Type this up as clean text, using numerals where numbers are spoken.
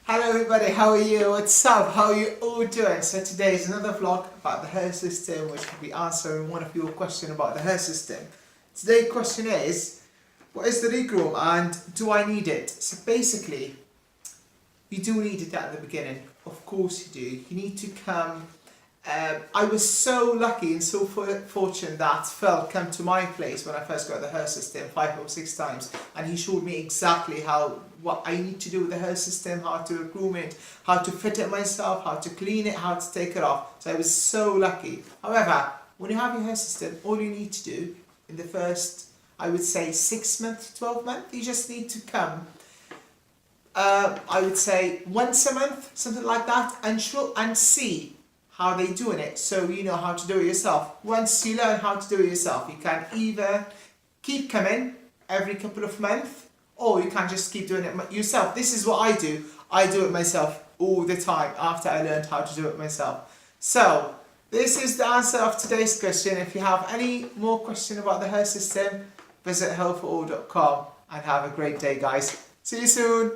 Hello everybody, how are you? What's up? How are you all doing? So today is another vlog about the hair system, which will be answering one of your questions about the hair system. Today's question is, what is the Regroom and do I need it? So basically, you do need it at the beginning. Of course you do. You need to come. I was so lucky and so fortunate that Phil came to my place when I first got the hair system 5 or 6 times, and he showed me exactly what I need to do with the hair system, how to groom it, how to fit it myself, how to clean it, how to take it off. So I was so lucky. However, when you have your hair system, all you need to do in the first, I would say 6 months, 12 months, you just need to come. I would say once a month, something like that, and see how they doing it, so you know how to do it yourself. Once you learn how to do it yourself, you can either keep coming every couple of months, or you can just keep doing it yourself. This is what I do. I do it myself all the time after I learned how to do it myself. So this is the answer of today's question. If you have any more question about the hair system, visit healthforall.com and have a great day, guys. See you soon.